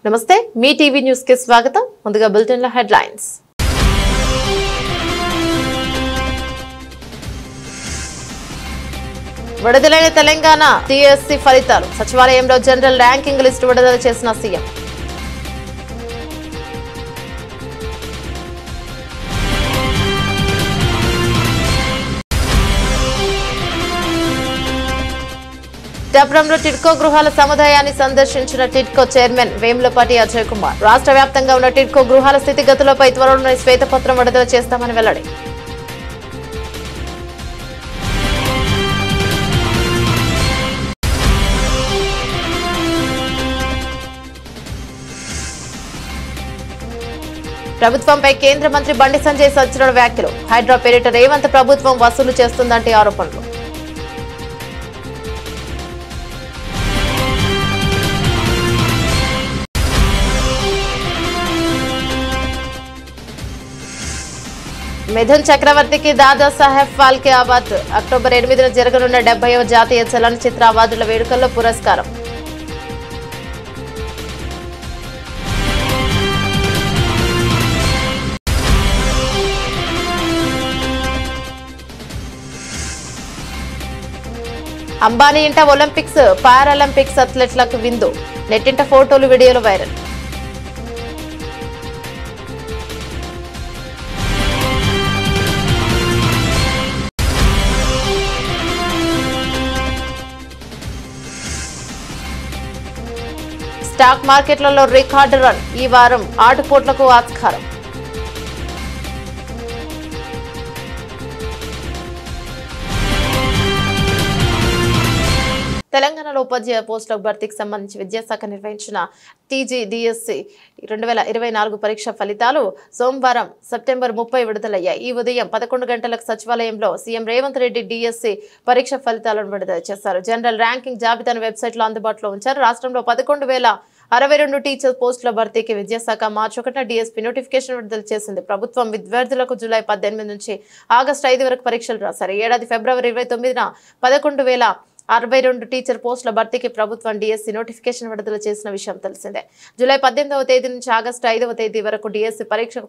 నమస్తే మీ TV news కి స్వాగతం. ముందుగా బులెటిన్ లో హెడ్లైన్స్. విడుదలైన తెలంగాణ టీఎస్సీ ఫలితాలు. సచివాలయంలో జనరల్ ర్యాంకింగ్ లిస్టు విడుదల చేసిన సీఎం. డబ్రంలో టిడ్కో గృహాల సముదాయాన్ని సందర్శించిన టిడ్కో చైర్మన్ వేములపాటి అజయ్ కుమార్. రాష్ట్ర వ్యాప్తంగా ఉన్న టిడ్కో గృహాల స్థితిగతులపై త్వరలోనే శ్వేతపత్రం విడుదల చేస్తామని వెల్లడి. ప్రభుత్వంపై కేంద్ర మంత్రి బండి సంజయ్ సంచలన వ్యాఖ్యలు. హైడ్రా పేరిట రేవంత్ ప్రభుత్వం వసూలు చేస్తుందంటే ఆరోపణలు. మిథున్ చక్రవర్తికి దాదా సాహెబ్ ఫాల్కే అవార్డు. అక్టోబర్ 8న జరగనున్న 70వ జాతీయ చలనచిత్ర అవార్డుల వేడుకల్లో పురస్కారం. అంబానీ ఇంట ఒలింపిక్స్ పారాలింపిక్స్ అథ్లెట్లకు విందు. నెట్టింట ఫోటోలు వీడియోలు వైరల్. స్టాక్ మార్కెట్లలో రికార్డు రన్. ఈ వారం ఆటుపోట్లకు ఆస్కారం. తెలంగాణలో ఉపాధ్యాయ పోస్టుల భర్తీకి సంబంధించి విద్యాశాఖ నిర్వహించిన టీజీడీఎస్సీ 2024 పరీక్ష ఫలితాలు సోమవారం సెప్టెంబర్ 30 విడుదలయ్యాయి. ఈ ఉదయం 11 గంటలకు సచివాలయంలో సీఎం రేవంత్ రెడ్డి డీఎస్సీ పరీక్ష ఫలితాలను విడుదల చేశారు. జనరల్ ర్యాంకింగ్ జాబితాను వెబ్సైట్లో అందుబాటులో ఉంచారు. రాష్ట్రంలో 11,062 టీచర్ పోస్టుల భర్తీకి విద్యాశాఖ మార్చి 1న డీఎస్పీ నోటిఫికేషన్ విడుదల చేసింది. ప్రభుత్వం విద్యార్థులకు జూలై 18 నుంచి ఆగస్టు 5 వరకు పరీక్షలు రాశారు. ఏడాది ఫిబ్రవరి 29న 11,062 టీచర్ పోస్టుల భర్తీకి ప్రభుత్వం డీఎస్సీ నోటిఫికేషన్ విడుదల చేసిన విషయం తెలిసిందే. జూలై 18వ తేదీ నుంచి ఆగస్టు 5వ తేదీ వరకు డీఎస్సీ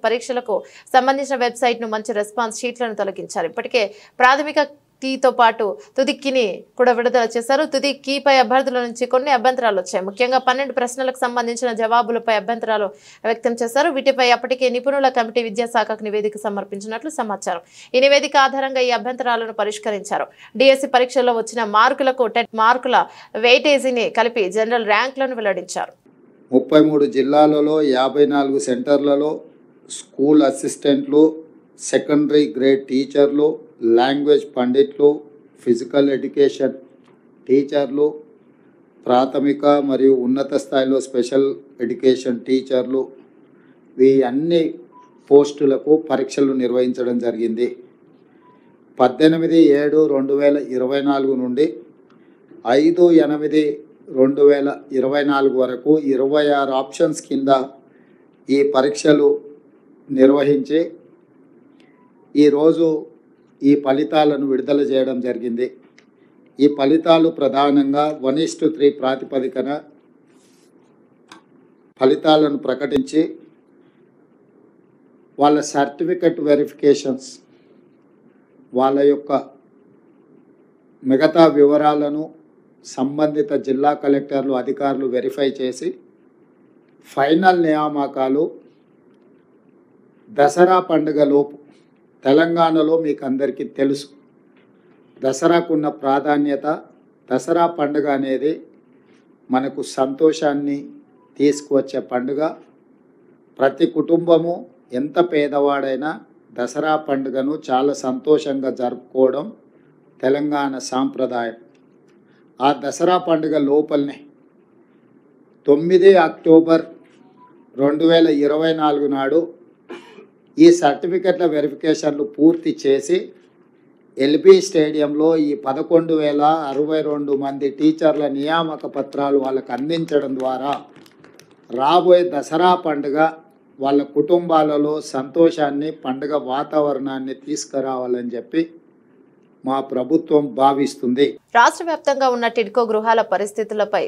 పరీక్షలకు సంబంధించిన వెబ్సైట్ ను మంచి రెస్పాన్స్ షీట్లను తొలగించారు. ఇప్పటికే ప్రాథమిక కీతో పాటు తుది కీని కూడా విడుదల చేశారు. తుది కీపై అభ్యర్థుల నుంచి కొన్ని అభ్యంతరాలు వచ్చాయి. ముఖ్యంగా 12 ప్రశ్నలకు సంబంధించిన జవాబులపై అభ్యంతరాలు వ్యక్తం చేశారు. వీటిపై అప్పటికే నిపుణుల కమిటీ విద్యాశాఖకు నివేదిక సమర్పించినట్లు సమాచారం. ఈ నివేదిక ఆధారంగా ఈ అభ్యంతరాలను పరిష్కరించారు. డీఎస్సీ పరీక్షల్లో వచ్చిన మార్కులకు టెట్ మార్కుల వెయిటేజీని కలిపి జనరల్ ర్యాంకులను వెల్లడించారు. 33 జిల్లాలలో 54 సెంటర్లలో స్కూల్ అసిస్టెంట్లు, సెకండరీ గ్రేడ్ టీచర్లు, లాంగ్వేజ్ పండిట్లు, ఫిజికల్ ఎడ్యుకేషన్ టీచర్లు, ప్రాథమిక మరియు ఉన్నత స్థాయిలో స్పెషల్ ఎడ్యుకేషన్ టీచర్లు, ఈ అన్ని పోస్టులకు పరీక్షలు నిర్వహించడం జరిగింది. 18/7/2024 నుండి 5/8/2024 వరకు 26 ఆప్షన్స్ కింద ఈ పరీక్షలు నిర్వహించి ఈరోజు ఈ ఫలితాలను విడుదల చేయడం జరిగింది. ఈ ఫలితాలు ప్రధానంగా 1:3 ప్రాతిపదికన ఫలితాలను ప్రకటించి వాళ్ళ సర్టిఫికెట్ వెరిఫికేషన్స్, వాళ్ళ యొక్క మిగతా వివరాలను సంబంధిత జిల్లా కలెక్టర్లు అధికారులు వెరిఫై చేసి ఫైనల్ నియామకాలు దసరా పండుగలోపు తెలంగాణలో మీకు అందరికీ తెలుసు దసరాకున్న ప్రాధాన్యత. దసరా పండుగ అనేది మనకు సంతోషాన్ని తీసుకువచ్చే పండుగ. ప్రతి కుటుంబము ఎంత పేదవాడైనా దసరా పండుగను చాలా సంతోషంగా జరుపుకోవడం తెలంగాణ సాంప్రదాయం. ఆ దసరా పండుగ లోపలనే 9 అక్టోబర్ 2024 నాడు ఈ సర్టిఫికెట్ల వెరిఫికేషన్లు పూర్తి చేసి ఎల్బీ స్టేడియంలో ఈ 11,062 మంది టీచర్ల నియామక పత్రాలు వాళ్ళకు అందించడం ద్వారా రాబోయే దసరా పండుగ వాళ్ళ కుటుంబాలలో సంతోషాన్ని, పండుగ వాతావరణాన్ని తీసుకురావాలని చెప్పి మా ప్రభుత్వం భావిస్తుంది. రాష్ట్ర వ్యాప్తంగా ఉన్న టిడ్కో గృహాల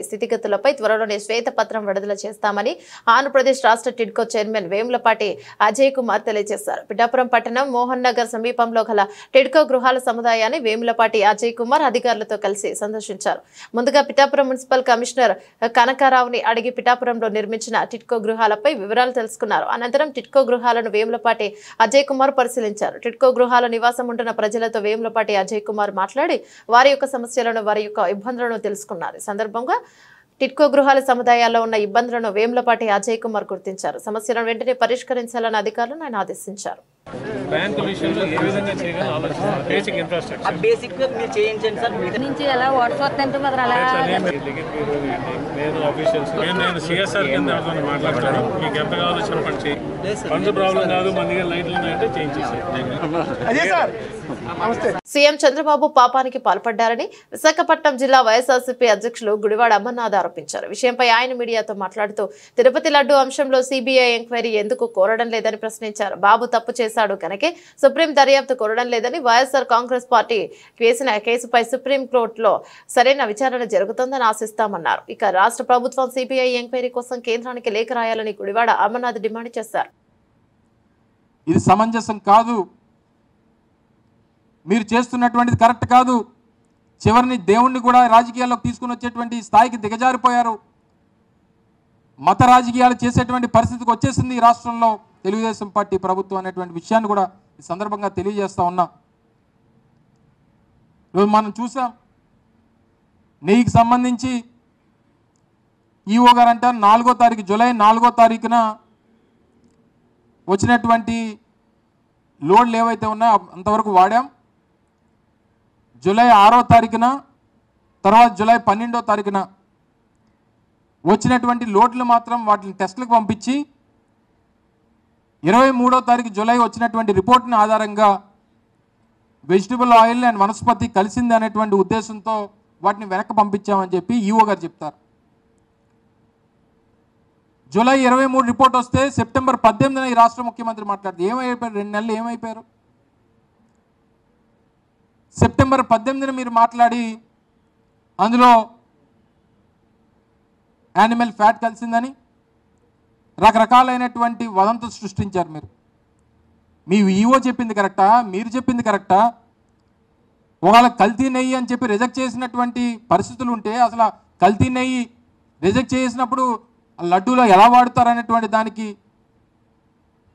స్థితిగతులపై త్వరలోనే శ్వేతపత్రం విడుదల చేస్తామని ఆంధ్రప్రదేశ్ రాష్ట్ర టిడ్కో చైర్మన్ వేములపాటి అజయ్ కుమార్ తెలియజేశారు. పిఠాపురం పట్టణం మోహన్ నగర్ సమీపంలో గల టిడ్కో గృహాల సముదాయాన్ని వేములపాటి అజయ్ కుమార్ అధికారులతో కలిసి సందర్శించారు. ముందుగా పిఠాపురం మున్సిపల్ కమిషనర్ కనకారావుని అడిగి పిఠాపురంలో నిర్మించిన టిడ్కో గృహాలపై వివరాలు తెలుసుకున్నారు. అనంతరం టిడ్కో గృహాలను వేములపాటి అజయ్ కుమార్ పరిశీలించారు. టిడ్కో గృహాల నివాసం ఉంటున్న ప్రజలతో వేములపాటి అజయ్ కుమార్ మాట్లాడి వారి యొక్క సమస్యలను వారి యొక్క ఇబ్బందులను తెలుసుకున్నారు. ఈ సందర్భంగా టిడ్కో గృహాల సముదాయాల్లో ఉన్న ఇబ్బందులను వేములపాటి అజయ్ కుమార్ గుర్తించారు. సమస్యలను వెంటనే పరిష్కరించాలని అధికారులను ఆయన ఆదేశించారు. బ్యాంకు విషయంలో ఏ విధంగా చేయగలం ఆలోచిస్తున్నారు. బేసిక్ ఇన్ఫ్రాస్ట్రక్చర్ బేసిక్ గా మీరు చేయించండి సార్. నుంచి ఎలా వాట్సాప్ అంటే మరి అలా నేను ఆఫీషియల్స్ నేను సిఎస్ఆర్ కింద మాట్లాడతాను. మీకు ఎంత కావాలో చెప్పండి. ఫండ్స్ ప్రాబ్లం కాదు, మన దగ్గర లైట్లు ఉన్నాయంటే చేయించేసి. సీఎం చంద్రబాబు పాపానికి పాల్పడ్డారని విశాఖపట్నం జిల్లా వైఎస్ఆర్సీపీ అధ్యక్షులు గుడివాడ అమర్నాథ్ ఆరోపించారు. విషయంపై ఆయన మీడియాతో మాట్లాడుతూ తిరుపతి లడ్డు అంశంలో సిబిఐ ఎంక్వైరీ ఎందుకు కోరడం లేదని ప్రశ్నించారు. బాబు తప్పు చేశాడు కనుకే సుప్రీం దర్యాప్తు కోరడం లేదని, వైఎస్ఆర్ కాంగ్రెస్ పార్టీ వేసిన కేసుపై సుప్రీం కోర్టులో సరైన విచారణ జరుగుతుందని ఆశిస్తామన్నారు. ఇక రాష్ట్ర ప్రభుత్వం సిబిఐ ఎంక్వైరీ కోసం కేంద్రానికి లేఖ రాయాలని గుడివాడ అమర్నాథ్ డిమాండ్ చేశారు. ఇది సమంజసం కాదు, మీరు చేస్తున్నటువంటిది కరెక్ట్ కాదు. చివరిని దేవుణ్ణి కూడా రాజకీయాల్లోకి తీసుకుని వచ్చేటువంటి స్థాయికి దిగజారిపోయారు. మత రాజకీయాలు చేసేటువంటి పరిస్థితికి వచ్చేసింది ఈ రాష్ట్రంలో తెలుగుదేశం పార్టీ ప్రభుత్వం అనేటువంటి విషయాన్ని కూడా ఈ సందర్భంగా తెలియజేస్తా ఉన్నా. ఈరోజు మనం చూసాం, నెయ్యికి సంబంధించి ఈఓ గారు అంటారు 4వ తారీఖు జూలై 4వ తారీఖున వచ్చినటువంటి లోడ్లు ఏవైతే ఉన్నాయో అంతవరకు వాడాం. జూలై 6వ తారీఖున తర్వాత జూలై 12వ తారీఖున వచ్చినటువంటి లోడ్లు మాత్రం వాటిని టెస్టులకు పంపించి 23వ తారీఖు జూలై వచ్చినటువంటి రిపోర్ట్ని ఆధారంగా వెజిటబుల్ ఆయిల్ అండ్ వనస్పతి కలిసింది అనేటువంటి ఉద్దేశంతో వాటిని వెనక్కి పంపించామని చెప్పి ఈఓ గారు చెప్తారు. జూలై 23 రిపోర్ట్ వస్తే సెప్టెంబర్ 18న ఈ రాష్ట్ర ముఖ్యమంత్రి మాట్లాడితే ఏమైపోయారు? 2 నెలలు ఏమైపోయారు? సెప్టెంబర్ 18న మీరు మాట్లాడి అందులో యానిమల్ ఫ్యాట్ కలిసిందని రకరకాలైనటువంటి వదంతులు సృష్టించారు. మీ ఈఓ చెప్పింది కరెక్టా? మీరు చెప్పింది కరెక్టా? ఒకవేళ కల్తీ నెయ్యి అని చెప్పి రిజెక్ట్ చేసినటువంటి పరిస్థితులు ఉంటే అసలు కల్తీ నెయ్యి రిజెక్ట్ చేసినప్పుడు లడ్డూలో ఎలా వాడుతారనేటువంటి దానికి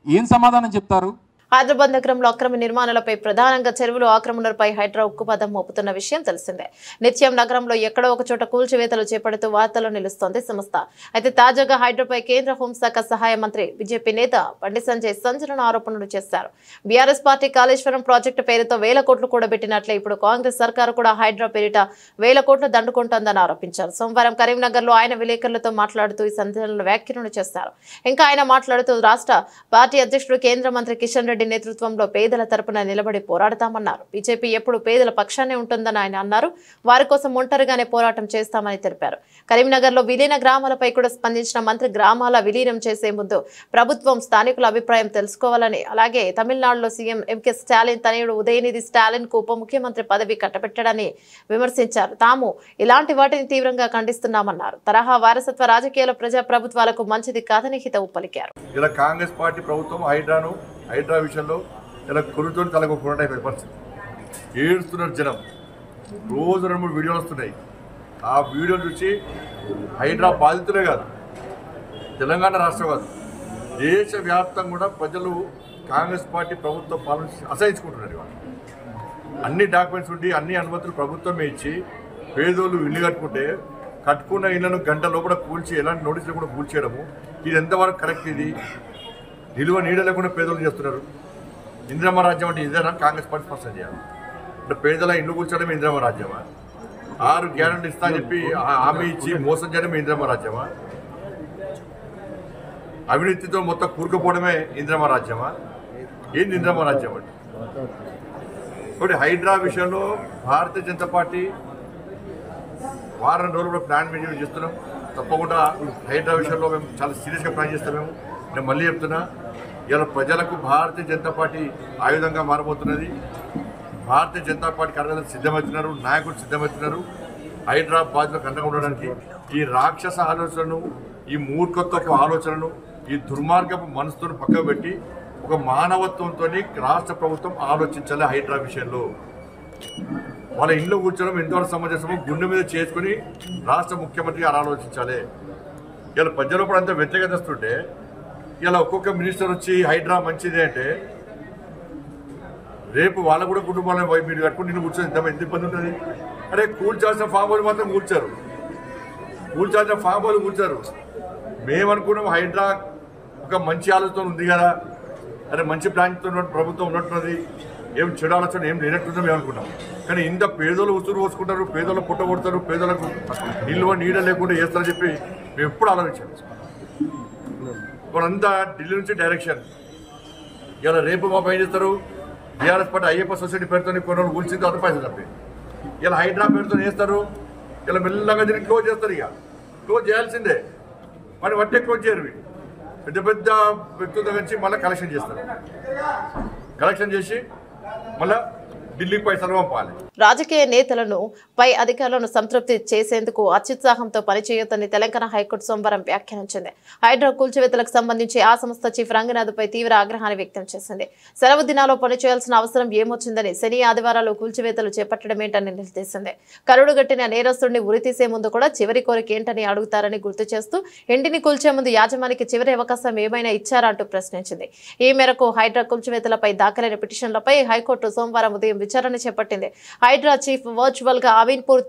ఏం సమాధానం చెప్తారు? హైదరాబాద్ నగరంలో అక్రమ నిర్మాణాలపై ప్రధానంగా చెరువులు ఆక్రమణలపై హైడ్రా ఉక్కుపాదం మోపుతున్న విషయం తెలిసిందే. నిత్యం నగరంలో ఎక్కడో ఒక చోట కూల్చివేతలు చేపడుతూ వార్తల్లో నిలుస్తోంది సంస్థ. అయితే తాజాగా హైడ్రాపై కేంద్ర హోంశాఖ సహాయ మంత్రి బీజేపీ నేత బండి సంజయ్ సంచలన ఆరోపణలు చేశారు. బీఆర్ఎస్ పార్టీ కాళేశ్వరం ప్రాజెక్టు పేరుతో 1000 కోట్లు కూడబెట్టినట్లే ఇప్పుడు కాంగ్రెస్ సర్కారు కూడా హైడ్రా పేరిట 1000 కోట్లు దండుకుంటోందని ఆరోపించారు. సోమవారం కరీంనగర్లో ఆయన విలేకరులతో మాట్లాడుతూ ఈ సంచలన వ్యాఖ్యలను చేశారు. ఇంకా ఆయన మాట్లాడుతూ రాష్ట్ర పార్టీ అధ్యక్షుడు కేంద్ర మంత్రి కిషన్ రెడ్డి నేతృత్వంలో పేదల తరపున నిలబడి పోరాడతామన్నారు. బీజేపీ ఎప్పుడు పేదల పక్షానే ఉంటుందని ఆయన అన్నారు. వారి కోసం ఒంటరిగానే పోరాటం చేస్తామని తెలిపారు. కరీంనగర్లో విలీన గ్రామాలపై కూడా స్పందించిన మంత్రి గ్రామాల విలీనం చేసే ముందు ప్రభుత్వం స్థానికుల అభిప్రాయం తెలుసుకోవాలని, అలాగే తమిళనాడులో సీఎం ఎంకే స్టాలిన్ తనయుడు ఉదయనిధి స్టాలిన్ కు ఉప ముఖ్యమంత్రి పదవి కట్టబెట్టడాన్ని విమర్శించారు. తాము ఇలాంటి వాటిని తీవ్రంగా ఖండిస్తున్నామన్నారు. తరహా వారసత్వ రాజకీయాల ప్రజా ప్రభుత్వాలకు మంచిది కాదని హితవు పలికారు. ఇలా కాంగ్రెస్ పార్టీ ప్రభుత్వం హైడ్రా విషయంలో ఇలా కొరుతో తలగొట్టుకుంటే పరిస్థితి. ఏడుస్తున్నారు జనం. రోజు 2-3 వీడియోలు వస్తున్నాయి. ఆ వీడియోలు చూసి హైడ్రా బాధితులే కాదు, తెలంగాణ రాష్ట్రం కాదు, దేశవ్యాప్తంగా కూడా ప్రజలు కాంగ్రెస్ పార్టీ ప్రభుత్వ పాలన అసహించుకుంటున్నారు. ఇవాళ అన్ని డాక్యుమెంట్స్ ఉండి అన్ని అనుమతులు ప్రభుత్వమే ఇచ్చి పేదోళ్ళు ఇల్లు కట్టుకున్న ఇళ్లను గంట లోపల కూల్చి ఎలాంటి నోటీసులు కూడా కూల్చేయడము, ఇది ఎంతవరకు కరెక్ట్? ఇది నిలువ నీడ లేకుండా పేదోళ్ళు చేస్తున్నారు. ఇందిరమ్మ రాజ్యం అంటే ఇదేనా? కాంగ్రెస్ పార్టీ స్పష్టం చేయాలి. అంటే పేదల ఇల్లు కూర్చోవడం ఇందిరమ్మ రాజ్యమా? 6 గ్యారెంటీ ఇస్తా అని చెప్పి హామీ ఇచ్చి మోసం చేయడమే ఇందిరమ్మ రాజ్యమా? అవినీతితో మొత్తం కూరుకుపోవడమే ఇందిరమ్మ రాజ్యమా? ఏంది ఇందిరమ్మ రాజ్యం అంటే? ఒకటి హైడ్రా విషయంలో భారతీయ జనతా పార్టీ వారం రోజులు కూడా ప్లాన్ మెయింటైన్ చేస్తున్నాం. తప్పకుండా హైడ్రా విషయంలో మేము చాలా సీరియస్గా ప్లాన్ చేస్తాం. నేను మళ్ళీ చెప్తున్నా, ఇలా ప్రజలకు భారతీయ జనతా పార్టీ ఆయుధంగా మారబోతున్నది. భారతీయ జనతా పార్టీ కార్యకర్తలు సిద్ధమవుతున్నారు, నాయకులు సిద్ధమవుతున్నారు హైదరాబాద్లో అండగా ఉండడానికి. ఈ రాక్షస ఆలోచనను, ఈ మూర్ఖత్వపు ఆలోచనను, ఈ దుర్మార్గపు మనసుతో పక్కకు పెట్టి ఒక మానవత్వంతో రాష్ట్ర ప్రభుత్వం ఆలోచించాలి. హైడ్రా విషయంలో వాళ్ళ ఇంట్లో కూర్చోవడం ఎంతవరకు సమంజసమో గుండె మీద చేసుకుని రాష్ట్ర ముఖ్యమంత్రి గారు ఆలోచించాలి. ఇలా ప్రజలు కూడా అంత వ్యతిరేకత వస్తుంటే ఇలా ఒక్కొక్క మినిస్టర్ వచ్చి హైడ్రా మంచిదే అంటే రేపు వాళ్ళ కూడా కుటుంబాలను మీరు కట్టుకుని నిన్ను కూర్చొని ఎంత ఇబ్బంది ఉంటుంది. అరే కూల్చాల్సిన ఫామ్ హౌస్ మాత్రం కూల్చారు, కూల్చాల్సిన ఫామ్ హౌస్ కూల్చారు. మేమనుకున్నాం హైడ్రా ఒక మంచి ఆలోచన ఉంది కదా, అరే మంచి ప్లాన్తో ప్రభుత్వం ఉన్నట్టున్నది, ఏం చెడు ఆలోచన ఏం లేనట్టుందో మేము అనుకున్నాం. కానీ ఇంత పేదోళ్ళు ఉసురు పోసుకుంటారు, పేదోళ్ళు పుట్ట కొడతారు, పేదోళ్ళకు నీడ లేకుండా చేస్తారని చెప్పి మేము ఎప్పుడు ఆలోచించాం. వాళ్ళంతా ఢిల్లీ నుంచి డైరెక్షన్. ఇలా రేపు మా పని చేస్తారు. బీఆర్ఎస్ పార్టీ అయ్యప్ప సొసైటీ పేరుతో కొన్ని రోజులు కూల్చింది, అంత పైసలు తప్పి ఇలా హైడ్రా పేరుతో చేస్తారు. ఇలా మెల్లగా దీన్ని క్లోజ్ చేస్తారు. ఇక క్లోజ్ చేయాల్సిందే, మరి వట్టే క్లోజ్ చేయరు. పెద్ద పెద్ద వ్యక్తుల దగ్గర నుంచి మళ్ళీ కలెక్షన్ చేస్తారు. కలెక్షన్ చేసి మళ్ళీ ఢిల్లీకి పైసలు పంపాలి. రాజకీయ నేతలను పై అధికారులను సంతృప్తి చేసేందుకు అత్యుత్సాహంతో పనిచేయొద్దని తెలంగాణ హైకోర్టు సోమవారం వ్యాఖ్యానించింది. హైడ్రా కూల్చివేతలకు సంబంధించి ఆ సంస్థ చీఫ్ రంగనాథ్పై తీవ్ర ఆగ్రహాన్ని వ్యక్తం చేసింది. సెలవు దినాల్లో పనిచేయాల్సిన అవసరం ఏమొచ్చిందని, శని ఆదివారాలు కూల్చివేతలు చేపట్టడమేంటని నిలదీసింది. కరుడుగట్టిన నేరస్తుడిని ఉరితీసే ముందు కూడా చివరి కోరిక ఏంటని అడుగుతారని గుర్తు చేస్తూ ఇంటిని కూల్చే ముందు యాజమానికి చివరి అవకాశం ఏమైనా ఇచ్చారా అంటూ ప్రశ్నించింది. ఈ మేరకు హైడ్రా కూల్చివేతలపై దాఖలైన పిటిషన్లపై హైకోర్టు సోమవారం ఉదయం విచారణ చేపట్టింది. హైడ్రా చీఫ్ వర్చువల్ గా అమీన్పూర్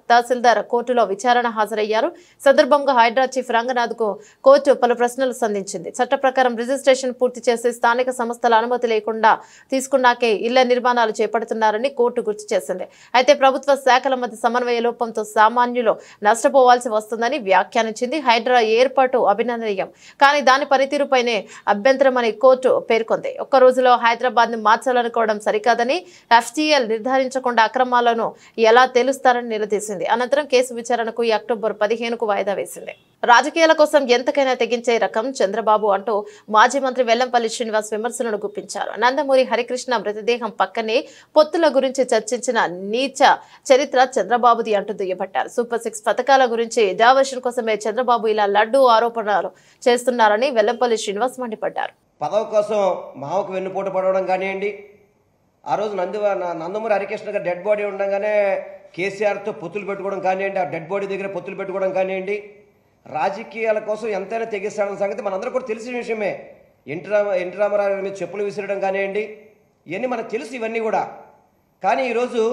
తహసీల్దార్ కోర్టులో విచారణ హాజరయ్యారు. సందర్భంగా హైడ్రా చీఫ్ రంగనాథ్ కు కోర్టు పలు ప్రశ్నలు సంధించింది. చట్ట ప్రకారం రిజిస్ట్రేషన్ పూర్తి చేసి స్థానిక సంస్థల అనుమతి లేకుండా తీసుకున్నాకే ఇళ్ల నిర్మాణాలు చేపడుతున్నారని కోర్టు గుర్తు చేసింది. అయితే ప్రభుత్వ శాఖల మధ్య సమన్వయ లోపంతో సామాన్యులు నష్టపోవాల్సి వస్తుందని వ్యాఖ్యానించింది. హైడ్రా ఏర్పాటు అభినందనీయం, కానీ దాని పనితీరుపైనే అభ్యంతరమని కోర్టు పేర్కొంది. ఒక్క రోజులో హైదరాబాద్ ను మార్చాలనుకోవడం సరికాదని, FTL నిర్ధారించకుండా అక్రమాలను ఎలా తెలుస్తారని నిలదీసింది. అనంతరం కేసు విచారణకు ఈ అక్టోబర్ 15కు వాయిదా వేసింది. రాజకీయాల కోసం ఎంతకైనా తెగించే రకం చంద్రబాబు అంటూ మాజీ మంత్రి వెల్లంపల్లి శ్రీనివాస్ విమర్శలను గుప్పించారు. నందమూరి హరికృష్ణ మృతదేహం పక్కనే పొత్తుల గురించి చర్చించిన నీచ చరిత్ర చంద్రబాబుది అంటూ దుయ్యబట్టారు. సూపర్ 6 పథకాల గురించి డైవర్షన్ కోసమే చంద్రబాబు ఇలా లడ్డూ ఆరోపణలు చేస్తున్నారని వెల్లంపల్లి శ్రీనివాస్ మండిపడ్డారు. పదవి కోసం మావకు వెన్నుపోటు పడవడం కానివ్వండి, ఆ రోజు నందమూరి హరికృష్ణ గారు డెడ్ బాడీ ఉండగానే కేసీఆర్తో పొత్తులు పెట్టుకోవడం కానివ్వండి, ఆ డెడ్ బాడీ దగ్గర పొత్తులు పెట్టుకోవడం కానివ్వండి, రాజకీయాల కోసం ఎంతైనా తెగిస్తాడన్న సంగతి మనందరూ కూడా తెలిసిన విషయమే. ఎన్టీ రామారావు మీద చెప్పులు విసిరడం కానివ్వండి, ఇవన్నీ మనకు తెలుసు ఇవన్నీ కూడా. కానీ ఈరోజు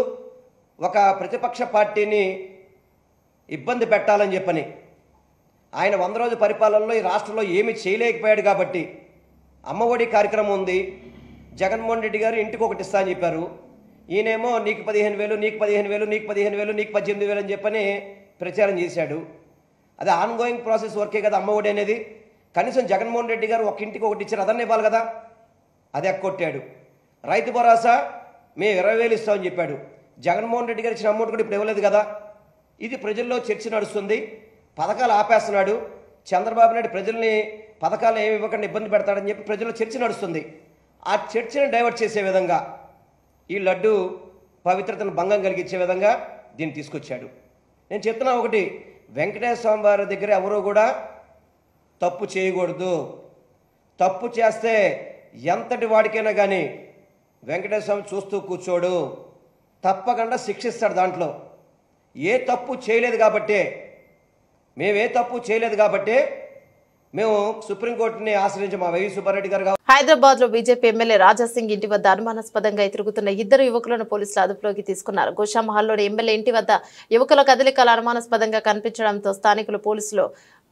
ఒక ప్రతిపక్ష పార్టీని ఇబ్బంది పెట్టాలని చెప్పని ఆయన 100 రోజుల పరిపాలనలో ఈ రాష్ట్రంలో ఏమీ చేయలేకపోయాడు కాబట్టి అమ్మఒడి కార్యక్రమం ఉంది. జగన్మోహన్ రెడ్డి గారు ఇంటికి ఒకటి ఇస్తా అని చెప్పారు. ఈయనేమో నీకు 15,000, నీకు 15,000, నీకు 15,000, నీకు 18,000 అని చెప్పని ప్రచారం చేశాడు. అది ఆన్గోయింగ్ ప్రాసెస్ వర్కే కదా అమ్మఒడి అనేది. కనీసం జగన్మోహన్ రెడ్డి గారు ఒక ఇంటికి ఒకటి ఇచ్చారు, అదన్నీ ఇవ్వాలి కదా, అది ఎక్కొట్టాడు. రైతు భరోసా మేము 20,000 ఇస్తామని చెప్పాడు. జగన్మోహన్ రెడ్డి గారు ఇచ్చిన అమౌంట్ కూడా ఇప్పుడు ఇవ్వలేదు కదా. ఇది ప్రజల్లో చర్చ నడుస్తుంది. పథకాలు ఆపేస్తున్నాడు చంద్రబాబు నాయుడు, ప్రజల్ని పథకాలు ఏమి ఇవ్వకుండా ఇబ్బంది పెడతాడని చెప్పి ప్రజల్లో చర్చ నడుస్తుంది. ఆ చర్చను డైవర్ట్ చేసే విధంగా, ఈ లడ్డు పవిత్రతను భంగం కలిగించే విధంగా దీన్ని తీసుకొచ్చాడు. నేను చెప్తున్నా ఒకటి, వెంకటేశ్వర స్వామి వారి దగ్గర ఎవరూ కూడా తప్పు చేయకూడదు. తప్పు చేస్తే ఎంతటి వాడికైనా కానీ వెంకటేశ్వర స్వామి చూస్తూ కూర్చోడు, తప్పకుండా శిక్షిస్తాడు. దాంట్లో ఏ తప్పు చేయలేదు కాబట్టే, మేము సుప్రీంకోర్టుని ఆశ్రయించి మా వైవి సుబ్బారెడ్డి గారు. హైదరాబాద్ లో బీజేపీ ఎమ్మెల్యే రాజాసింగ్ ఇంటి వద్ద అనుమానాస్పదంగా తిరుగుతున్న 2 యువకులను పోలీసులు అదుపులోకి తీసుకున్నారు. గోషామహల్లోని ఎమ్మెల్యే ఇంటి వద్ద యువకుల కదలికలు అనుమానాస్పదంగా కనిపించడంతో స్థానికులు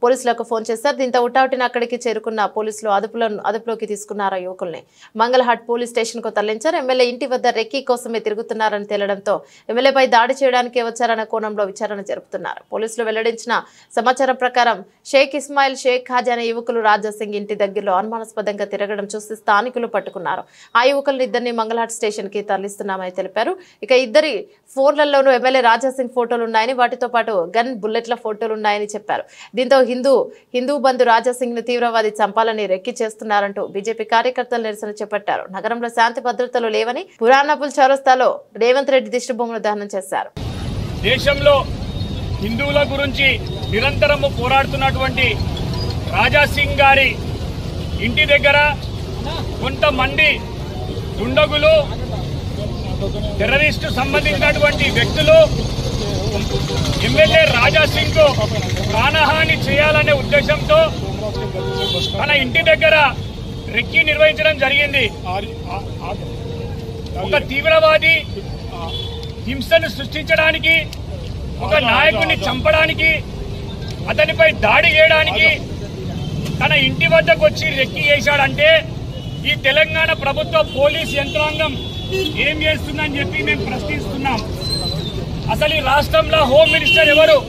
పోలీసులకు ఫోన్ చేశారు. దీంతో ఉటావుటిన అక్కడికి చేరుకున్న పోలీసులు అదుపులోకి తీసుకున్నారు. యువకుల్ని మంగళహాట్ పోలీస్ స్టేషన్ కు తరలించారు. ఎమ్మెల్యే ఇంటి వద్ద రెక్కీ కోసమే తిరుగుతున్నారని తేలడంతో ఎమ్మెల్యేపై దాడి చేయడానికి వచ్చారన్న కోణంలో విచారణ జరుపుతున్నారు. పోలీసులు వెల్లడించిన సమాచారం ప్రకారం షేక్ ఇస్మాయిల్, షేక్ ఖాజా అనే యువకులు రాజాసింగ్ ఇంటి దగ్గరలో అనుమానాస్పదంగా తిరగడం చూసి స్థానికులు పట్టుకున్నారు. ఆ యువకులను 2 మంగళహాట్ స్టేషన్ కి తరలిస్తున్నామని తెలిపారు. ఇక 2 ఫోన్లలోనూ ఎమ్మెల్యే రాజాసింగ్ ఫోటోలు ఉన్నాయని, వాటితో పాటు గన్, బుల్లెట్ల ఫోటోలు ఉన్నాయని చెప్పారు. దీంతో హిందూ బంధు రాజాసింగ్ ను తీవ్రవాది చంపాలని రెక్కి చేస్తున్నారంటూ బీజేపీ కార్యకర్తలు నిరసన చేపట్టారు. నగరంలో శాంతి భద్రతలు లేవని పురాణపుల్ చౌరస్తాలో రేవంత్ రెడ్డి దిష్టిబొమ్మను దహనం చేశారు. దేశంలో హిందువుల గురించి నిరంతరము పోరాడుతున్నటువంటి రాజాసింగ్ గారి ఇంటి దగ్గర కొంతమంది దుండగులు టెర్రరిస్టు సంబంధించినటువంటి వ్యక్తులు ఎమ్మెల్యే రాజాసింగ్ కు ప్రాణహాని చేయాలనే ఉద్దేశంతో తన ఇంటి దగ్గర రెక్కి నిర్వహించడం జరిగింది. ఒక తీవ్రవాది హింసను సృష్టించడానికి, ఒక నాయకుడిని చంపడానికి, అతనిపై దాడి చేయడానికి తన ఇంటి వద్దకు వచ్చి రెక్కి చేశాడంటే ఈ తెలంగాణ ప్రభుత్వ పోలీస్ యంత్రాంగం ఏం చేస్తుందని చెప్పి మేము ప్రశ్నిస్తున్నాం. అసలు ఈ రాష్ట్రంలో హోమ్ మినిస్టర్ ఎవరు?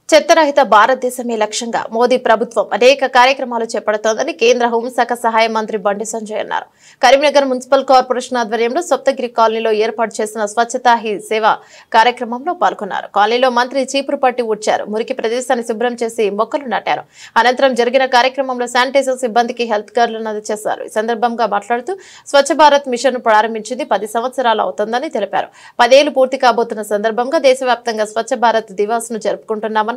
చెత్తరహిత భారతదేశమే లక్ష్యంగా మోదీ ప్రభుత్వం అనేక కార్యక్రమాలు చేపడుతోందని కేంద్ర హోంశాఖ సహాయ మంత్రి బండి సంజయ్ అన్నారు. కరీంనగర్ మున్సిపల్ కార్పొరేషన్ ఆధ్వర్యంలో సప్తగిరి కాలనీలో ఏర్పాటు చేసిన స్వచ్ఛతా హీ సేవ కార్యక్రమంలో పాల్గొన్నారు. కాలనీలో మంత్రి చీపురు పట్టి ఊడ్చారు. మురికి ప్రదేశాన్ని శుభ్రం చేసి మొక్కలు నాటారు. అనంతరం జరిగిన కార్యక్రమంలో శానిటైజర్ సిబ్బందికి హెల్త్ కార్డులను అందజేశారు. ఈ సందర్భంగా మాట్లాడుతూ స్వచ్ఛ భారత్ మిషన్ ప్రారంభించింది 10 సంవత్సరాలు అవుతోందని తెలిపారు. 10 ఏళ్లు పూర్తి కాబోతున్న సందర్భంగా దేశవ్యాప్తంగా స్వచ్ఛ భారత్ దివాస్ ను జరుపుకుంటున్నామని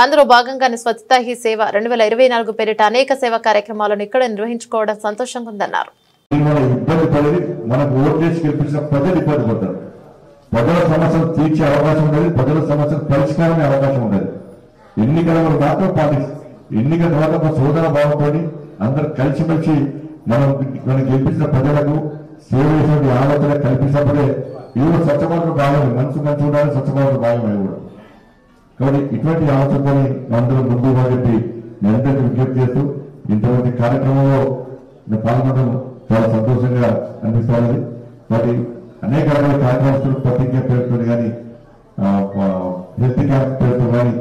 అందులో భాగంగానే స్వచ్ఛతా హీ సేవ 2024 పేరిట అనేక సేవా కార్యక్రమాలను ఇక్కడ నిర్వహించుకోవడం సంతోషంగా ఉందన్నారు. ప్రజల సమస్యలు తీర్చే అవకాశం ఉండేది, ప్రజల సమస్యలు పరిష్కారమే అవకాశం ఉండేది. ఎన్నికల మాత్రం పాటించి ఎన్నికల తర్వాత సోదర భావంతో అందరూ కలిసిమెలిసి మనం గెలిపించిన ప్రజలకు సేవ చేసే ఆలోచన కల్పించినప్పుడే ఇది స్వచ్ఛమైన భాగమే. మనసు మంచి ఉండాలి, స్వచ్ఛమైన భాగమే కూడా. కాబట్టి ఇటువంటి ఆలోచనతో అందరూ ముందు చెప్పి నేను అందరికీ విజ్ఞప్తి చేస్తూ ఇంతమంది కార్యక్రమంలో నేను పాల్గొనడం చాలా సంతోషంగా అనిపిస్తున్నది. మరి అనేక రకాల కార్యక్రమాలు ప్రతిజ్ఞ పేరుతో కానీ, హెల్త్ క్యాంప్ పేరుతో కానీ,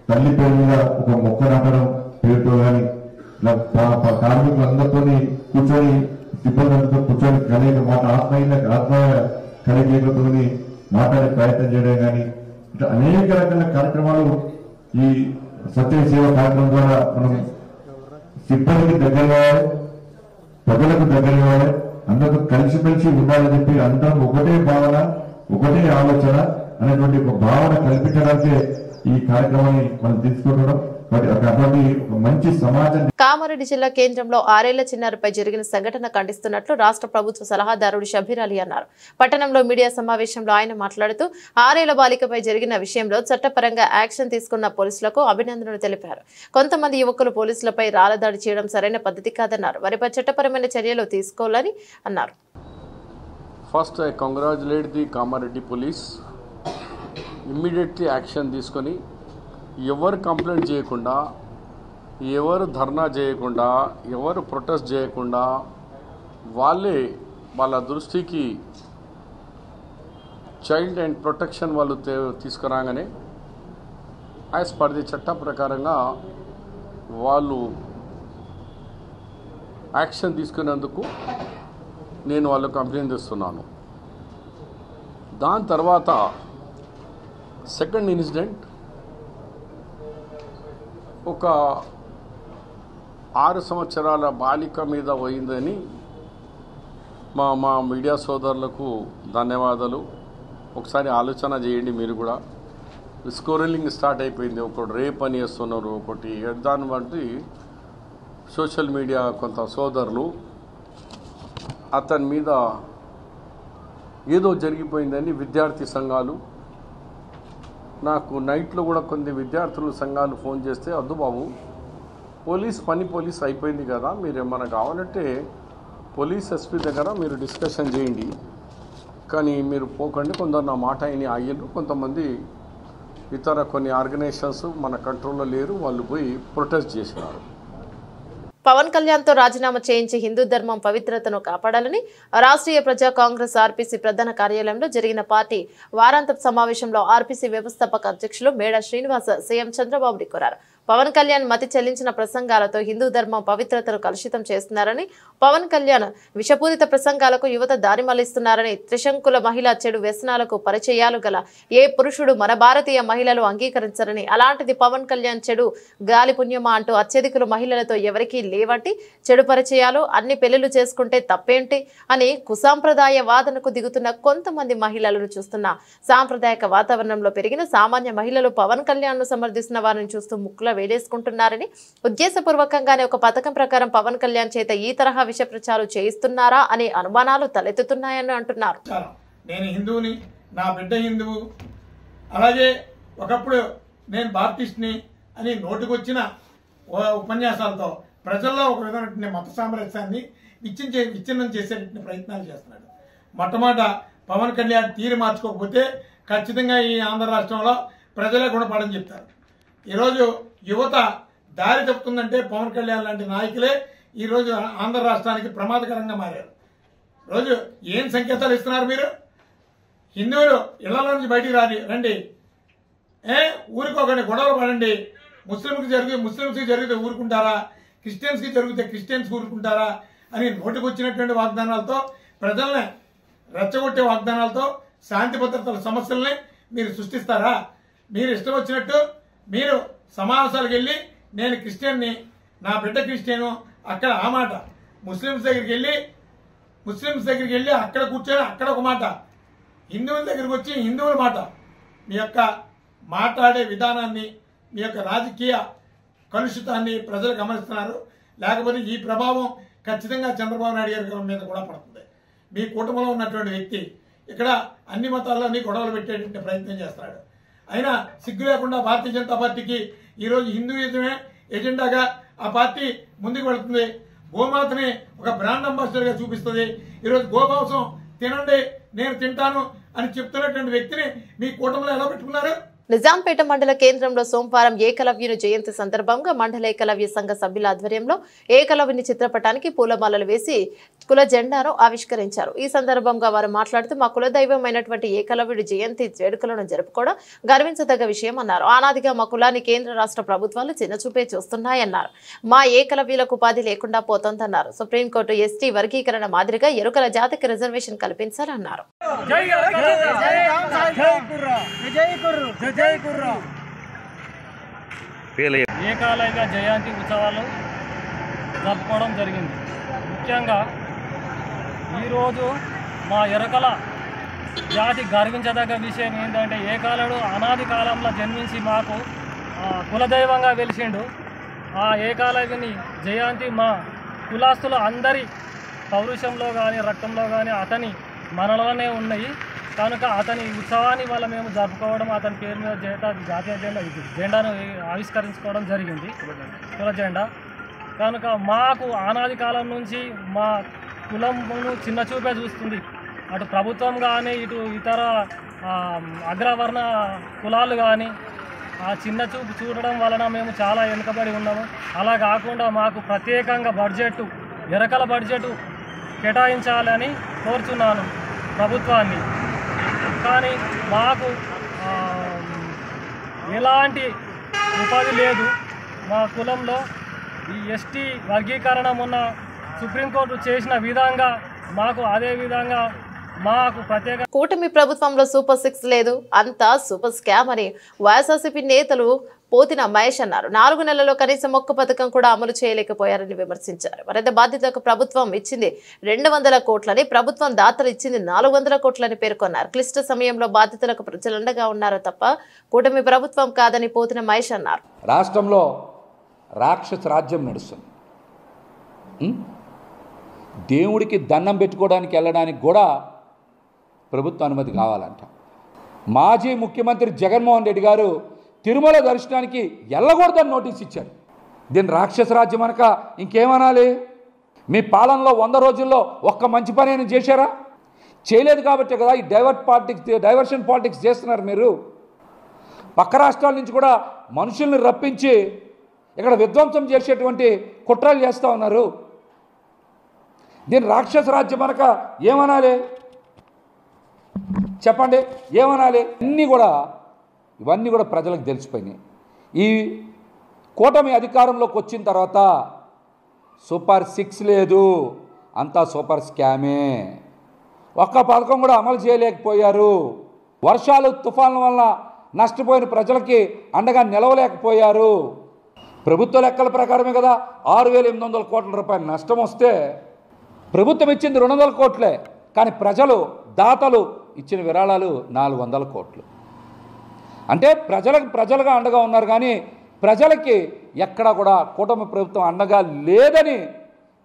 తల్లి పేరు మీద ఒక మొక్క నాటడం పేరుతో కానీ, కార్మికులందరితో కూర్చొని సిబ్బందితో కూర్చొని కలిగే మాట ఆత్మ కలిగేతో మాట్లాడే ప్రయత్నం చేయడం కానీ, ఇట్లా అనేక రకాల కార్యక్రమాలు ఈ స్వచ్ఛ సేవ కార్యక్రమం ద్వారా మనం సిబ్బందికి దగ్గర కావాలి, ప్రజలకు దగ్గర కావాలి, అందరితో కలిసిమెలిసి ఉండాలని చెప్పి అందరం ఒకటే భావన, ఒకటే ఆలోచన అనేటువంటి ఒక భావన కల్పించడానికే ఈ కార్యక్రమాన్ని మనం తీసుకుంటున్నాం. మంచి సమాజం. కామారెడ్డి జిల్లా కేంద్రంలో 6 ఏళ్ల చిన్నారిపై జరిగిన సంఘటన ఖండిస్తున్నట్లు రాష్ట్ర ప్రభుత్వ సలహాదారుడు షబీర్ అలీ అన్నారు. పట్టణంలో మీడియా సమావేశంలో ఆయన మాట్లాడుతూ 6 ఏళ్ల బాలికపై జరిగిన విషయంలో చట్టపరంగా యాక్షన్ తీసుకున్న పోలీసులకు అభినందనలు తెలిపారు. కొంతమంది యువకులు పోలీసులపై రాళ్లదాడి చేయడం సరైన పద్ధతి కాదన్నారు. వారిపై చట్టపరమైన చర్యలు తీసుకోవాలని అన్నారు. First I congratulate the Kamareddy police. Immediately action తీసుకొని ఎవరు కంప్లైంట్ చేయకుండా, ఎవరు ధర్నా చేయకుండా, ఎవరు ప్రొటెస్ట్ చేయకుండా వాళ్ళే వాళ్ళ దృష్టికి చైల్డ్ అండ్ ప్రొటెక్షన్ వాళ్ళు తీసుకురాగానే యాజ్ పర్ ది చట్టం ప్రకారంగా వాళ్ళు యాక్షన్ తీసుకునేందుకు నేను వాళ్ళకు అభినందిస్తున్నాను. దాని తర్వాత సెకండ్ ఇన్సిడెంట్ ఒక 6 సంవత్సరాల బాలిక మీద పోయిందని మా మీడియా సోదరులకు ధన్యవాదాలు. ఒకసారి ఆలోచన చేయండి మీరు కూడా. స్కోరలింగ్ స్టార్ట్ అయిపోయింది. ఒకటి రేప్ అని వేస్తున్నారు, ఒకటి దాన్ని బట్టి సోషల్ మీడియా కొంత సోదరులు అతని మీద ఏదో జరిగిపోయిందని విద్యార్థి సంఘాలు నాకు నైట్లో కూడా కొన్ని విద్యార్థులు సంఘాలు ఫోన్ చేస్తే, వద్దు బాబు పోలీస్ అయిపోయింది కదా, మీరు ఏమైనా కావాలంటే పోలీస్ ఎస్పీ దగ్గర మీరు డిస్కషన్ చేయండి, కానీ మీరు పోకండి. కొందరు నా మాట అయిన ఆగిళ్ళు, కొంతమంది ఇతర కొన్ని ఆర్గనైజేషన్స్ మన కంట్రోల్లో లేరు, వాళ్ళు పోయి ప్రొటెస్ట్ చేసినారు. పవన్ కళ్యాణ్ తో రాజీనామా చేయించి హిందూ ధర్మం పవిత్రతను కాపాడాలని రాష్ట్రీయ ప్రజా కాంగ్రెస్ ఆర్పీసీ ప్రధాన కార్యాలయంలో జరిగిన పార్టీ వారాంతపు సమావేశంలో ఆర్పీసీ వ్యవస్థాపక అధ్యక్షులు మేడా శ్రీనివాస్ సీఎం చంద్రబాబుని కోరారు. పవన్ కళ్యాణ్ మతి చెల్లించిన ప్రసంగాలతో హిందూ ధర్మం పవిత్రతను కలుషితం చేస్తున్నారని, పవన్ కళ్యాణ్ విషపూరిత ప్రసంగాలకు యువత దారి మళ్లిస్తున్నారని, త్రిశంకుల మహిళా చెడు వ్యసనాలకు పరిచయాలు గల ఏ పురుషుడు మన భారతీయ మహిళలు అంగీకరించరని, అలాంటిది పవన్ కళ్యాణ్ చెడు గాలి పుణ్యమా అంటూ అత్యధికులు మహిళలతో ఎవరికీ లేవంటి, చెడు పరిచయాలు అన్ని పెళ్లిళ్లు చేసుకుంటే తప్పేంటి అని కుసాంప్రదాయ వాదనకు దిగుతున్న కొంతమంది మహిళలను చూస్తున్న సాంప్రదాయక వాతావరణంలో పెరిగిన సామాన్య మహిళలు పవన్ కళ్యాణ్ ను సమర్థిస్తున్న వారిని చూస్తూ ముక్కుల వేడేసుకుంటున్నారని, ఉద్దేశపూర్వకంగానే ఒక పథకం ప్రకారం పవన్ కళ్యాణ్ చేత ఈ తరహా విష ప్రచారాలు చేయిస్తున్నారా అనే అనుమానాలు తలెత్తుతున్నాయని అంటున్నారు. నేను హిందువుని, నా బిడ్డ హిందువు, అలాగే ఒకప్పుడు నేను బాప్టిస్ట్ని అని నోటికొచ్చిన ఉపన్యాసాలతో ప్రజల్లో ఒక విధమైన మత సామరస్యాన్ని విచ్ఛిన్నం చేసేటువంటి ప్రయత్నాలు చేస్తున్నాడు. మొట్టమొదట పవన్ కళ్యాణ్ తీరు మార్చుకోకపోతే ఖచ్చితంగా ఈ ఆంధ్ర రాష్ట్రంలో ప్రజలే గుణపాఠం చెప్తారు. ఈరోజు యువత దారి తప్పుతుందంటే పవన్ కళ్యాణ్ లాంటి నాయకులే ఈరోజు ఆంధ్ర రాష్ట్రానికి ప్రమాదకరంగా మారారు. రోజు ఏం సంకేతాలు ఇస్తున్నారు మీరు? హిందువులు ఇళ్ల నుంచి బయటికి రండి, ఊరుకోకండి, గొడవలు పడండి, ముస్లింస్కి జరిగితే ఊరుకుంటారా, క్రిస్టియన్స్కి జరిగితే క్రిస్టియన్స్ ఊరుకుంటారా అని నోటికొచ్చినటువంటి వాగ్దానాలతో, ప్రజల్ని రెచ్చగొట్టే వాగ్దానాలతో శాంతి భద్రతల సమస్యల్ని మీరు సృష్టిస్తారా? మీరు ఇష్టం వచ్చినట్టు మీరు సమావేశాలకు వెళ్ళి నేను క్రిస్టియన్ని, నా బిడ్డ క్రిస్టియను, అక్కడ ఆ మాట, ముస్లింస్ దగ్గరికి వెళ్ళి అక్కడ కూర్చొని అక్కడ ఒక మాట, హిందువుల దగ్గరికి వచ్చి హిందువుల మాట. మీ యొక్క మాట్లాడే విధానాన్ని, మీ యొక్క రాజకీయ కలుషితాన్ని ప్రజలు గమనిస్తున్నారు. లేకపోతే ఈ ప్రభావం ఖచ్చితంగా చంద్రబాబు నాయుడు గారి మీద కూడా పడుతుంది. మీ కుటుంబంలో ఉన్నటువంటి వ్యక్తి ఇక్కడ అన్ని మతాల్లోని గొడవలు పెట్టేటువంటి ప్రయత్నం చేస్తున్నాడు. అయినా సిగ్గు లేకుండా భారతీయ జనతా పార్టీకి ఈరోజు హిందూయిజమే ఎజెండాగా ఆ పార్టీ ముందుకు వెళుతుంది. గోమాతని ఒక బ్రాండ్ అంబాసిడర్గా చూపిస్తుంది. ఈరోజు గోమాంసం తినండి, నేను తింటాను అని చెప్తున్నటువంటి వ్యక్తిని మీ కూటమిలో ఎలా పెట్టుకున్నారు? నిజాంపేట మండల కేంద్రంలో సోమవారం ఏకలవ్యుని జయంతి సందర్భంగా మండల ఏకలవ్య సంఘ సభ్యుల ఆధ్వర్యంలో ఏకలవ్యుని చిత్రపటానికి పూలమాలలు వేసి కుల జెండాను ఆవిష్కరించారు. ఈ సందర్భంగా వారు మాట్లాడుతూ మా కులదైవమైనటువంటి ఏకలవ్యుడి జయంతి వేడుకలను జరుపుకోవడం గర్వించదగ్గ విషయం అన్నారు. ఆనాదిగా మా కులాన్ని కేంద్ర రాష్ట్ర ప్రభుత్వాలు చిన్నచూపే చూస్తున్నాయన్నారు. మా ఏకలవ్యులకు ఉపాధి లేకుండా పోతోందన్నారు. సుప్రీంకోర్టు ఎస్టీ వర్గీకరణ మాదిరిగా ఎరుకల జాతికి రిజర్వేషన్ కల్పించాలన్నారు. ఏకలవ్య జయంతి ఉత్సవాలు జరుపుకోవడం జరిగింది. ముఖ్యంగా ఈరోజు మా ఎరుకల జాతి గర్వించదగ్గ విషయం ఏంటంటే ఏకాలుడు అనాది కాలంలో జన్మించి మాకు కులదైవంగా వెలిసిండు. ఆ ఏకలవ్యుని జయంతి మా కులాస్తులు అందరి పౌరుషంలో కానీ రక్తంలో కానీ అతని మనలోనే ఉన్నాయి. కనుక అతని ఉత్సవాన్ని వల్ల మేము జరుపుకోవడం, అతని పేరు మీద జాతీయ జెండాను ఆవిష్కరించుకోవడం జరిగింది, కుల జెండా. కనుక మాకు ఆనాది కాలం నుంచి మా కులమును చిన్నచూపే చూస్తుంది. అటు ప్రభుత్వం కానీ ఇటు ఇతర అగ్రవర్ణ కులాలు కానీ ఆ చిన్న చూపు చూడడం వలన మేము చాలా వెనుకబడి ఉన్నాము. అలా కాకుండా మాకు ప్రత్యేకంగా బడ్జెట్, ఎరకల బడ్జెట్ కేటాయించాలని కోరుచున్నాను ప్రభుత్వాన్ని. కానీ మాకు ఎలాంటి ఉపాధి లేదు. మా కులంలో ఈ ఎస్టీ వర్గీకరణ మొన్న సుప్రీంకోర్టు చేసిన విధంగా మాకు అదే విధంగా మాకు ప్రత్యేక. కూటమి ప్రభుత్వంలో సూపర్ 6 లేదు, అంతా సూపర్ స్కామ్ అని వైఎస్ఆర్సీపీ నేతలు పోతిన మహేష్ అన్నారు. 4 నెలల్లో కనీసం ఒక్క పథకం కూడా అమలు చేయలేకపోయారని విమర్శించారు. వరద బాధితులకు ప్రభుత్వం ఇచ్చింది 200 కోట్లని, ప్రభుత్వం దాతలు ఇచ్చింది 400 కోట్లని పేర్కొన్నారు. క్లిష్ట సమయంలో బాధితులకు ప్రజలండగా ఉన్నారు తప్ప కూటమి ప్రభుత్వం కాదని పోతిన మహేష్ అన్నారు. రాష్ట్రంలో రాక్షస రాజ్యం నడుస్తుంది. దేవుడికి దండం పెట్టుకోవడానికి వెళ్ళడానికి కూడా ప్రభుత్వ అనుమతి కావాలంట. మాజీ ముఖ్యమంత్రి జగన్మోహన్ రెడ్డి గారు తిరుమల దర్శనానికి వెళ్ళకూడదని నోటీస్ ఇచ్చారు. దీన్ని రాక్షస రాజ్యం అనక ఇంకేమనాలి? మీ పాలనలో 100 రోజుల్లో ఒక్క మంచి పని అయినా చేశారా? చేయలేదు కాబట్టే కదా ఈ డైవర్షన్ పాలిటిక్స్ చేస్తున్నారు మీరు. పక్క రాష్ట్రాల నుంచి కూడా మనుషుల్ని రప్పించి ఇక్కడ విధ్వంసం చేసేటువంటి కుట్రలు చేస్తూ ఉన్నారు. దీన్ని రాక్షస రాజ్యం అనక ఏమనాలి చెప్పండి? ఏమనాలి? ఇవన్నీ కూడా ప్రజలకు తెలిసిపోయినాయి. ఈ కూటమి అధికారంలోకి వచ్చిన తర్వాత సూపర్ 6 లేదు, అంతా సూపర్ స్కామే. ఒక్క పథకం కూడా అమలు చేయలేకపోయారు. వర్షాలు తుఫాన్ల వల్ల నష్టపోయిన ప్రజలకి అండగా నిలవలేకపోయారు. ప్రభుత్వ లెక్కల ప్రకారమే కదా 6,800 కోట్ల రూపాయలు నష్టం వస్తే ప్రభుత్వం ఇచ్చింది 200 కోట్లే, కానీ ప్రజలు దాతలు ఇచ్చిన విరాళాలు 400 కోట్లు. అంటే ప్రజలుగా అండగా ఉన్నారు, కానీ ప్రజలకి ఎక్కడా కూడా కూటమి ప్రభుత్వం అండగా లేదని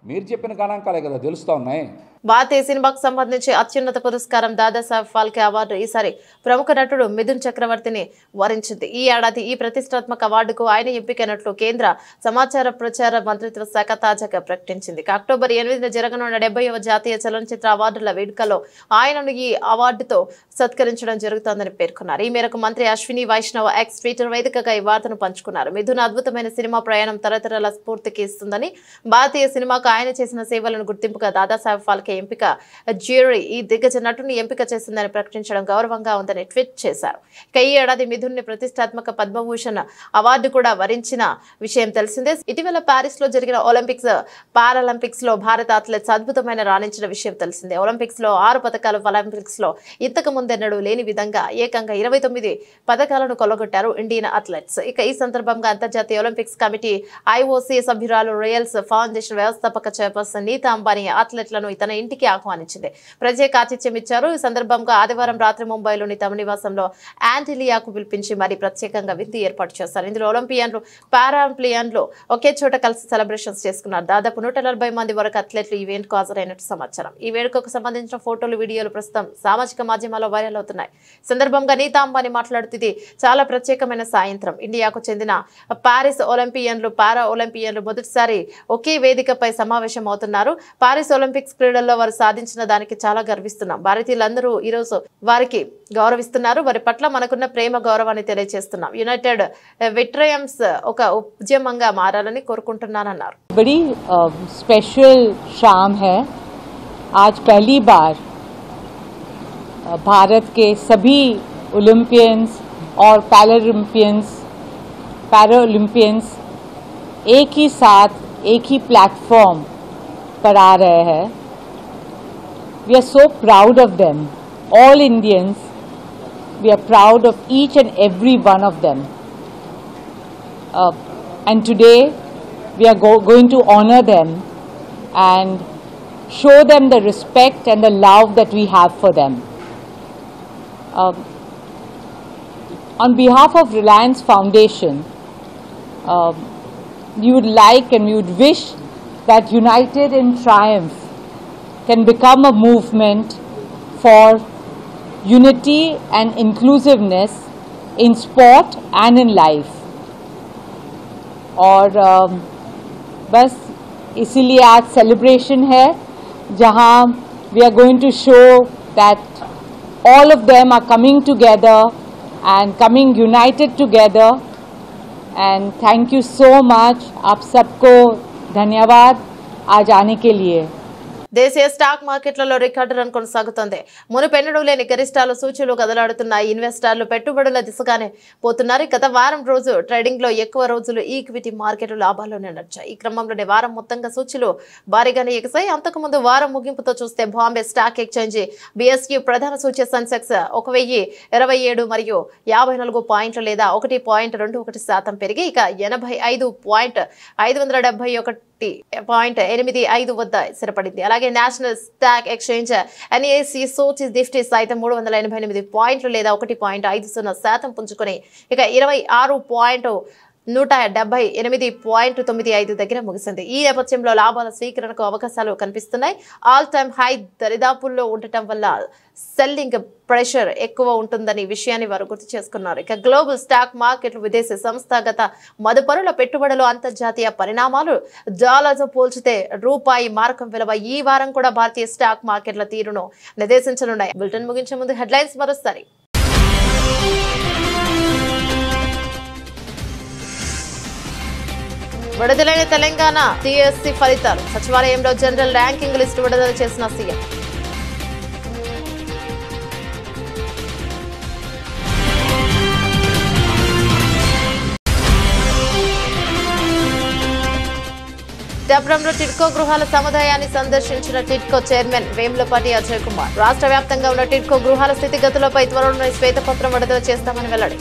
మీరు చెప్పిన గణాంకాలే కదా తెలుస్తూ ఉన్నాయి. భారతీయ సినిమాకు సంబంధించి అత్యున్నత పురస్కారం దాదాసాహెబ్ ఫాల్కే అవార్డు ఈసారి ప్రముఖ నటుడు మిథున్ చక్రవర్తిని వరించింది. ఈ ఏడాది ఈ ప్రతిష్టాత్మక అవార్డుకు ఆయన ఎంపికైనట్లు కేంద్ర సమాచార ప్రచార మంత్రిత్వ శాఖ తాజాగా ప్రకటించింది. అక్టోబర్ 8న జరగనున్న 70వ జాతీయ చలనచిత్ర అవార్డుల వేడుకలో ఆయనను ఈ అవార్డుతో సత్కరించడం జరుగుతోందని పేర్కొన్నారు. ఈ మేరకు మంత్రి అశ్విని వైష్ణవ్ ఎక్స్ ట్విట్టర్ వేదికగా ఈ వార్తను పంచుకున్నారు. మిథున్ అద్భుతమైన సినిమా ప్రయాణం తరతరాల స్ఫూర్తికి ఇస్తుందని, భారతీయ సినిమాకు ఆయన చేసిన సేవలను గుర్తింపుగా దాదాసాహెబ్ ఫాల్కే ఎంపిక జ్యూరీ ఈ దిగ్గజ నటుని ఎంపిక చేసిందని ప్రకటించడం గౌరవంగా ఉందని ట్వీట్ చేశారు. ఇక ఈ ఏడాది మిథున్ ని ప్రతిష్టాత్మక పద్మభూషణ్ అవార్డు కూడా వరించిన విషయం తెలిసిందే. ఇటీవల ప్యారిస్ లో జరిగిన ఒలింపిక్స్ పారాలింపిక్స్ లో భారత అథ్లెట్స్ అద్భుతమైన రాణించిన విషయం తెలిసిందే. ఒలింపిక్స్ లో 6 పథకాలు, ఒలింపిక్స్ లో ఇంతకు ముందెన్నడూ లేని విధంగా ఏకంగా 29 పథకాలను కొల్లగొట్టారు ఇండియన్ అథ్లెట్స్. ఇక ఈ సందర్భంగా అంతర్జాతీయ ఒలింపిక్స్ కమిటీ ఐఓసీ సభ్యురాలు రాయల్స్ ఫౌండేషన్ వ్యవస్థాపక చైర్పర్సన్ నీతా అంబానీ అథ్లెట్లను తన ఇంటికి ఆహ్వానించింది. ప్రత్యేక ఆతిథ్యం ఇచ్చారు. ఈ సందర్భంగా ఆదివారం రాత్రి ముంబైలోని తమ నివాసంలో యాంటిలియాకు పిలిపించి మరీ ప్రత్యేకంగా విందు ఏర్పాటు చేశారు. ఇందులో ఒలింపియన్లు, పారాలింపియన్లు ఒకే చోట కలిసి సెలబ్రేషన్స్ చేసుకున్నారు. దాదాపు 140 మంది వరకు అథ్లెట్లు ఈ ఈవెంట్ కు హాజరైనట్టు సమాచారం. ఈ వేడుకకు సంబంధించిన ఫోటోలు, వీడియోలు ప్రస్తుతం సామాజిక మాధ్యమాల్లో వైరల్ అవుతున్నాయి. సందర్భంగా నీతా అంబానీ మాట్లాడుతూ ఇది చాలా ప్రత్యేకమైన సాయంత్రం. ఇండియాకు చెందిన పారిస్ ఒలింపియన్లు, పారా ఒలింపియన్లు మొదటిసారి ఒకే వేదికపై సమావేశం అవుతున్నారు. పారిస్ ఒలింపిక్స్ క్రీడల్లో వారు సాధించిన దానికి చాలా గర్విస్తున్నాం. భారతీయులందరూ ఈరోజు వారికి గౌరవిస్తున్నారు. వారి పట్ల మనకున్న ప్రేమ, గౌరవాన్ని తెలియజేస్తున్నాం. యునైటెడ్ విట్రయమ్స్ ఒక ఉద్యమంగా మారాలని కోరుకుంటున్నానన్నారు. बड़ी स्पेशल शाम है। आज पहली बार भारत के सभी ओलंपियंस और पैरालंपियंस एक ही साथ एक ही प्लेटफॉर्म पर आ रहे हैं. We are so proud of them. All Indians, we are proud of each and every one of them. And today, we are going to honor them and show them the respect and the love that we have for them. On behalf of Reliance Foundation, we would like and we would wish that United in Triumph can become a movement for unity and inclusiveness in sport and in life. और बस इसीलिए आज celebration है जहां we are going to show that all of them are coming together and coming united together. And thank you so much. आप सबको धन्यवाद आज आने के लिए. దేశీయ స్టాక్ మార్కెట్లలో రికార్డు రన్ కొనసాగుతోంది. మునుపెన్నడూ లేని గరిష్టాలు సూచీలు కదలాడుతున్నాయి. ఇన్వెస్టర్లు పెట్టుబడుల దిశగానే పోతున్నారు. గత వారం రోజు ట్రేడింగ్ లో ఎక్కువ రోజులు ఈక్విటీ మార్కెట్లు లాభాల్లోనే నడిచాయి. ఈ క్రమంలోనే వారం మొత్తంగా సూచీలు భారీగానే ఎగసాయి. అంతకుముందు వారం ముగింపుతో చూస్తే బాంబే స్టాక్ ఎక్స్చేంజ్ BSE ప్రధాన సూచీ సెన్సెక్స్ 1027 మరియు 54 పాయింట్లు లేదా 1.21% పెరిగి ఇక 85.571.85 వద్ద స్థిరపడింది. అలాగే నేషనల్ స్టాక్ ఎక్స్చేంజ్ NSE సూచీ నిఫ్టీ సైతం 388 పాయింట్లు లేదా 1.50% పుంజుకొని ఇక 26.178.95 దగ్గర ముగిసింది. ఈ నేపథ్యంలో లాభాల స్వీకరణకు అవకాశాలు కనిపిస్తున్నాయి. ఆల్ టైమ్ హై దరిదాపుల్లో ఉండటం వల్ల సెల్లింగ్ ప్రెషర్ ఎక్కువ ఉంటుందని విషయాన్ని వారు గుర్తు చేసుకున్నారు. ఇక గ్లోబల్ స్టాక్ మార్కెట్లు, విదేశీ సంస్థాగత మదుపరుల పెట్టుబడులు, అంతర్జాతీయ పరిణామాలు, డాలర్తో పోల్చితే రూపాయి మారకం విలువ ఈ వారం కూడా భారతీయ స్టాక్ మార్కెట్ల తీరును నిర్దేశించనున్నాయి. బులెటిన్ ముగించే ముందు హెడ్లైన్స్ మరోసారి. విడుదలైన తెలంగాణ DSC ఫలితాలు. సచివాలయంలో జనరల్ ర్యాంకింగ్ లిస్టు విడుదల చేసిన సీఎం. పిఠాపురంలో టిడ్కో గృహాల సముదాయాన్ని సందర్శించిన టిడ్కో చైర్మన్ వేములపాటి అజయ్ కుమార్. రాష్ట్ర వ్యాప్తంగా ఉన్న టిడ్కో గృహాల స్థితిగతులపై త్వరలోనే శ్వేతపత్రం విడుదల చేస్తామని వెల్లడి.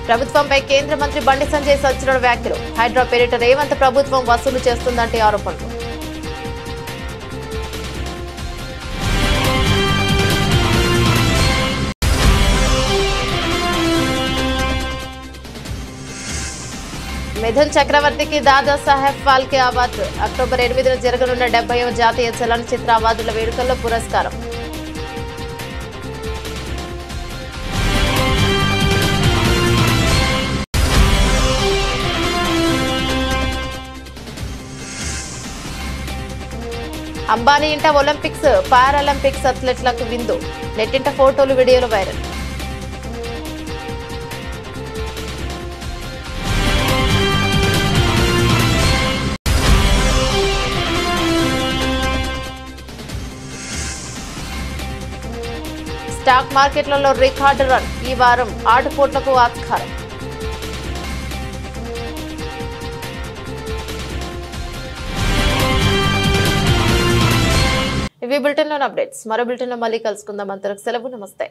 ప్రభుత్వంపై కేంద్ర మంత్రి బండి సంజయ్ సంచలన వ్యాఖ్యలు. హైడ్రా పేరిట రేవంత్ ప్రభుత్వం వసూలు చేస్తుందంటే ఆరోపణలు. మిథున్ చక్రవర్తికి దాదా సాహెబ్ ఫాల్కే అవార్డు. అక్టోబర్ 8న జరగనున్న 70వ జాతీయ చలనచిత్ర అవార్డుల వేడుకల్లో పురస్కారం. అంబానీ ఇంట ఒలింపిక్స్ పారాలింపిక్స్ అథ్లెట్లకు విందు. నెట్టింట ఫోటోలు వీడియోలు వైరల్. స్టాక్ మార్కెట్లలో రికార్డు రన్. ఈ వారం ఆటుపోట్లకు ఆస్కారం. ఇవి బులెటిన్లోని అప్డేట్స్. మరో బులెటిన్లో మళ్ళీ కలుసుకుందాం. అంతవరకు సెలవు. నమస్తే.